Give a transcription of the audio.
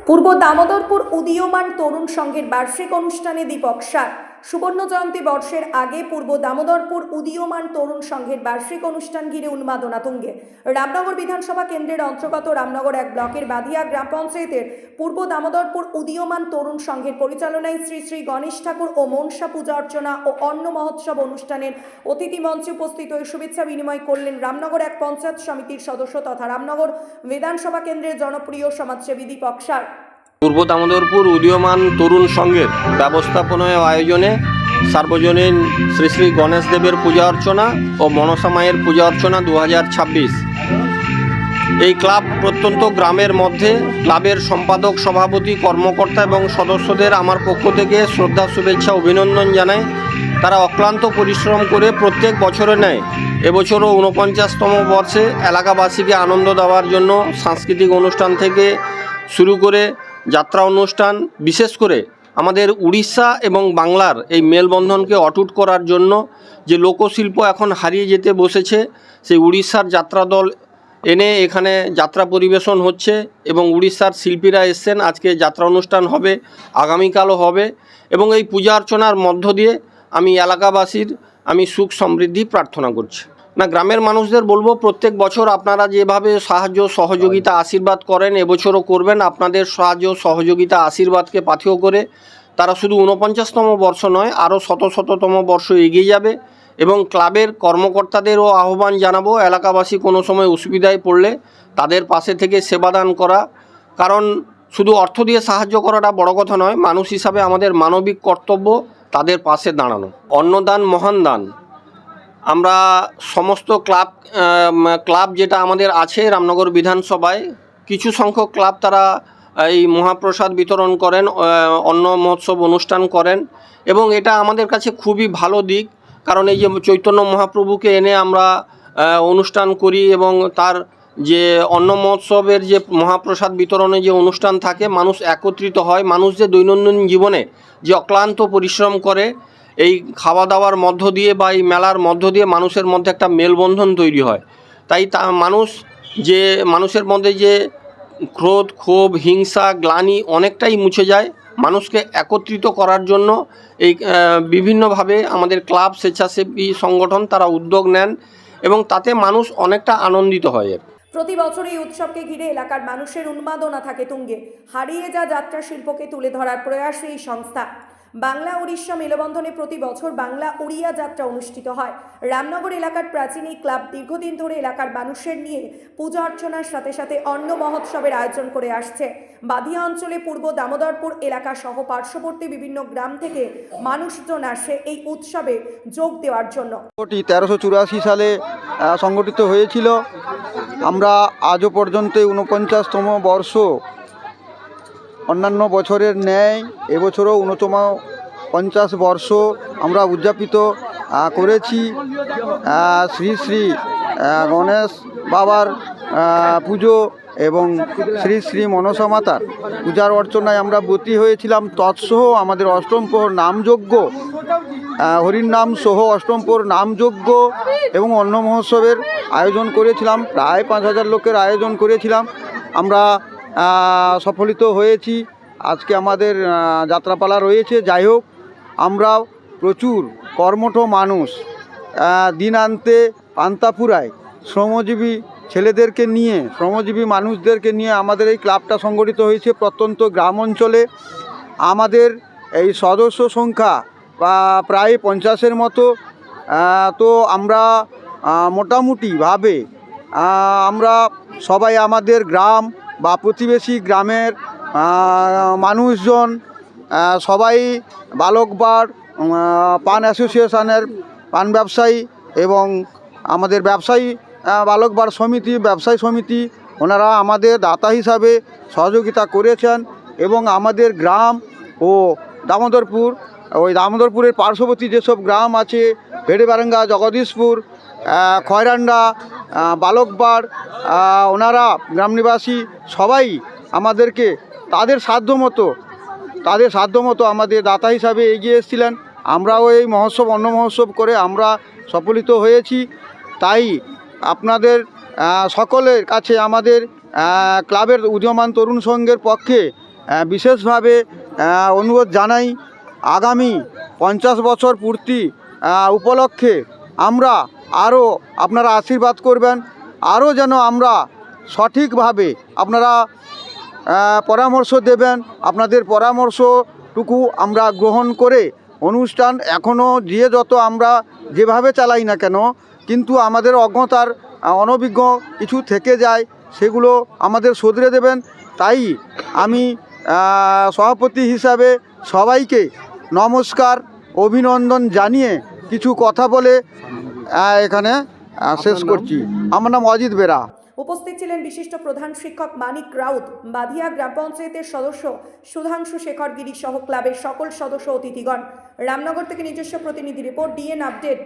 পূর্ব দামোদরপুর উদীয়মান তরুণ সংঘের বার্ষিক অনুষ্ঠানে দীপক সার। সুবর্ণ জয়ন্তী বর্ষের আগে পূর্ব দামোদরপুর উদীয়মান তরুণ সংঘের বার্ষিক অনুষ্ঠান ঘিরে উন্মাদনা তুঙ্গে। রামনগর বিধানসভা কেন্দ্রের অন্তর্গত রামনগর 1 ব্লকের বাদিয়া গ্রাম পঞ্চায়েতের পূর্ব দামোদরপুর উদীয়মান তরুণ সংঘের পরিচালনায় শ্রী শ্রী গণেশ ঠাকুর ও মনসা পূজা অর্চনা ও অন্ন মহোৎসব অনুষ্ঠানের অতিথি মঞ্চে উপস্থিত হয়ে শুভেচ্ছা বিনিময় করলেন রামনগর 1 পঞ্চায়েত সমিতির সদস্য তথা রামনগর বিধানসভা কেন্দ্রের জনপ্রিয় সমাজসেবী দীপক সার। পূর্ব দামোদরপুর উদীয়মান তরুণ সংঘের ব্যবস্থাপনায় আয়োজনে সার্বজনীন শ্রী শ্রী গণেশ দেবের পূজা অর্চনা ও মনসা মায়ের পূজা অর্চনা 2026। এই ক্লাব প্রত্যন্ত গ্রামের মধ্যে ক্লাবের সম্পাদক, সভাপতি, কর্মকর্তা এবং সদস্যদের আমার পক্ষ থেকে শ্রদ্ধা, শুভেচ্ছা, অভিনন্দন জানাই। তারা অক্লান্ত পরিশ্রম করে প্রত্যেক বছরে নেয় এবছরও 49তম বর্ষে এলাকাবাসীকে আনন্দ দেওয়ার জন্য সাংস্কৃতিক অনুষ্ঠান থেকে শুরু করে যাত্রা অনুষ্ঠান, বিশেষ করে আমাদের উড়িষ্যা এবং বাংলার এই মেলবন্ধনকে অটুট করার জন্য যে লোকশিল্প এখন হারিয়ে যেতে বসেছে, সেই উড়িষ্যার যাত্রা দল এনে এখানে যাত্রা পরিবেশন হচ্ছে এবং উড়িষ্যার শিল্পীরা এসছেন। আজকে যাত্রা অনুষ্ঠান হবে, আগামীকালও হবে এবং এই পূজা অর্চনার মধ্য দিয়ে আমি এলাকাবাসীর সুখ সমৃদ্ধি প্রার্থনা করছি। গ্রামের মানুষদের বলবো, প্রত্যেক বছর আপনারা যেভাবে সাহায্য সহযোগিতা আশীর্বাদ করেন, এবছরও করবেন। আপনাদের সাহায্য সহযোগিতা আশীর্বাদকে পাথেয় করে তারা শুধু 49তম বর্ষ নয়, আরও শততম বর্ষ এগিয়ে যাবে এবং ক্লাবের কর্মকর্তাদেরও আহ্বান জানাবো, এলাকাবাসী কোনো সময় অসুবিধায় পড়লে তাদের পাশে থেকে সেবাদান করা। কারণ শুধু অর্থ দিয়ে সাহায্য করাটা বড় কথা নয়, মানুষ হিসাবে আমাদের মানবিক কর্তব্য তাদের পাশে দাঁড়ানো। অন্নদান মহান দান। আমরা সমস্ত ক্লাব যেটা আমাদের আছে রামনগর বিধানসভায়, কিছু সংখ্যক ক্লাব তারা এই মহাপ্রসাদ বিতরণ করেন, অন্ন মহোৎসব অনুষ্ঠান করেন এবং এটা আমাদের কাছে খুবই ভালো দিক। কারণ এই যে চৈতন্য মহাপ্রভুকে এনে আমরা অনুষ্ঠান করি এবং তার যে অন্ন মহোৎসবের যে মহাপ্রসাদ বিতরণে যে অনুষ্ঠান থাকে, মানুষ একত্রিত হয়। মানুষ যে দৈনন্দিন জীবনে যে অক্লান্ত পরিশ্রম করে, এই খাওয়া দাওয়ার মধ্য দিয়ে বা এই মেলার মধ্য দিয়ে মানুষের মধ্যে একটা মেলবন্ধন তৈরি হয়। তাই মানুষের মধ্যে যে ক্রোধ, ক্ষোভ, হিংসা, গ্লানি অনেকটাই মুছে যায়। মানুষকে একত্রিত করার জন্য এই বিভিন্নভাবে আমাদের ক্লাব, স্বেচ্ছাসেবী সংগঠন তারা উদ্যোগ নেন এবং তাতে মানুষ অনেকটা আনন্দিত হয়। প্রতি বছর এই উৎসবকে ঘিরে এলাকার মানুষের উন্মাদনা থাকে তুঙ্গে। হারিয়ে যাত্রা শিল্পকে তুলে ধরার প্রয়াস এই সংস্থা। বাংলা উড়িষ্যা মেলবন্ধনে প্রতি বছর বাংলা উড়িয়া যাত্রা অনুষ্ঠিত হয়। রামনগর এলাকার প্রাচীন এই ক্লাব দীর্ঘদিন ধরে এলাকার মানুষের নিয়ে পূজা অর্চনার সাথে সাথে অন্ন মহোৎসবের আয়োজন করে আসছে। বাদিয়া অঞ্চলে পূর্ব দামোদরপুর এলাকা সহ পার্শ্ববর্তী বিভিন্ন গ্রাম থেকে মানুষজন আসে এই উৎসবে যোগ দেওয়ার জন্য। 1384 সালে সংগঠিত হয়েছিল। আমরা আজও পর্যন্ত 49তম বর্ষ, অন্যান্য বছরের ন্যায় এবছরও 49 বর্ষ আমরা উদযাপিত করেছি। শ্রী শ্রী গণেশ বাবার পুজো এবং শ্রী শ্রী মনসা মাতার পূজার অর্চনায় আমরা ব্রতী হয়েছিলাম। তৎসহ আমাদের অষ্টম প্রহর নামযজ্ঞ, হরির নাম সহ অষ্টম প্রহর নামযজ্ঞ এবং অন্ন মহোৎসবের আয়োজন করেছিলাম। প্রায় 5000 লোকের আয়োজন করেছিলাম। আমরা সফলিত হয়েছি। আজকে আমাদের যাত্রাপালা রয়েছে। যাই হোক, আমরা প্রচুর কর্মঠ মানুষ, দিনান্তে পান্তাপুরায় শ্রমজীবী ছেলেদেরকে নিয়ে, শ্রমজীবী মানুষদেরকে নিয়ে আমাদের এই ক্লাবটা সংগঠিত হয়েছে প্রত্যন্ত গ্রাম অঞ্চলে। আমাদের এই সদস্য সংখ্যা প্রায় 50-এর মতো। তো আমরা মোটামুটিভাবে আমরা সবাই আমাদের গ্রাম বা প্রতিবেশী গ্রামের মানুষজন সবাই বালকবার পান অ্যাসোসিয়েশনের পান ব্যবসায়ী এবং আমাদের ব্যবসায়ী বালকবার সমিতি, ব্যবসায়ী সমিতি, ওনারা আমাদের দাতা হিসাবে সহযোগিতা করেছেন এবং আমাদের গ্রাম ও দামোদরপুরের পার্শ্ববর্তী যেসব গ্রাম আছে, ভেড়েবারাঙ্গা, জগদীশপুর, খয়রান্ডা, বালকবার, ওনারা গ্রাম নিবাসী সবাই আমাদেরকে তাদের সাধ্যমতো আমাদের দাতা হিসাবে এগিয়ে এসেছিলেন। আমরাও এই মহোৎসব, অন্ন মহোৎসব করে আমরা সফলিত হয়েছি। তাই আপনাদের সকলের কাছে আমাদের ক্লাবের উদীয়মান তরুণ সংঘের পক্ষে বিশেষভাবে অনুরোধ জানাই আগামী 50 বছর পূর্তি উপলক্ষে আমরা আরও আপনারা আশীর্বাদ করবেন, আরও যেন আমরা সঠিকভাবে আপনারা পরামর্শ দেবেন, আপনাদের পরামর্শটুকু আমরা গ্রহণ করে অনুষ্ঠান এখনও যে যত আমরা যেভাবে চালাই না কেন, কিন্তু আমাদের অজ্ঞতার অনভিজ্ঞ কিছু থেকে যায়, সেগুলো আমাদের শুধরে দেবেন। তাই আমি সভাপতি হিসাবে সবাইকে নমস্কার অভিনন্দন জানিয়ে কিছু কথা বলে এখানে শেষ করছি। আমার নাম অজিত বেরা। উপস্থিত ছিলেন বিশিষ্ট প্রধান শিক্ষক মানিক রাউত, বাধিয়া গ্রাম পঞ্চায়েতের সদস্য সুধাংশু শেখর গিরি সহ ক্লাবের সকল সদস্য অতিথিগণ। রামনগর থেকে নিজস্ব প্রতিনিধি রিপোর্ট, ডিএন আপডেট।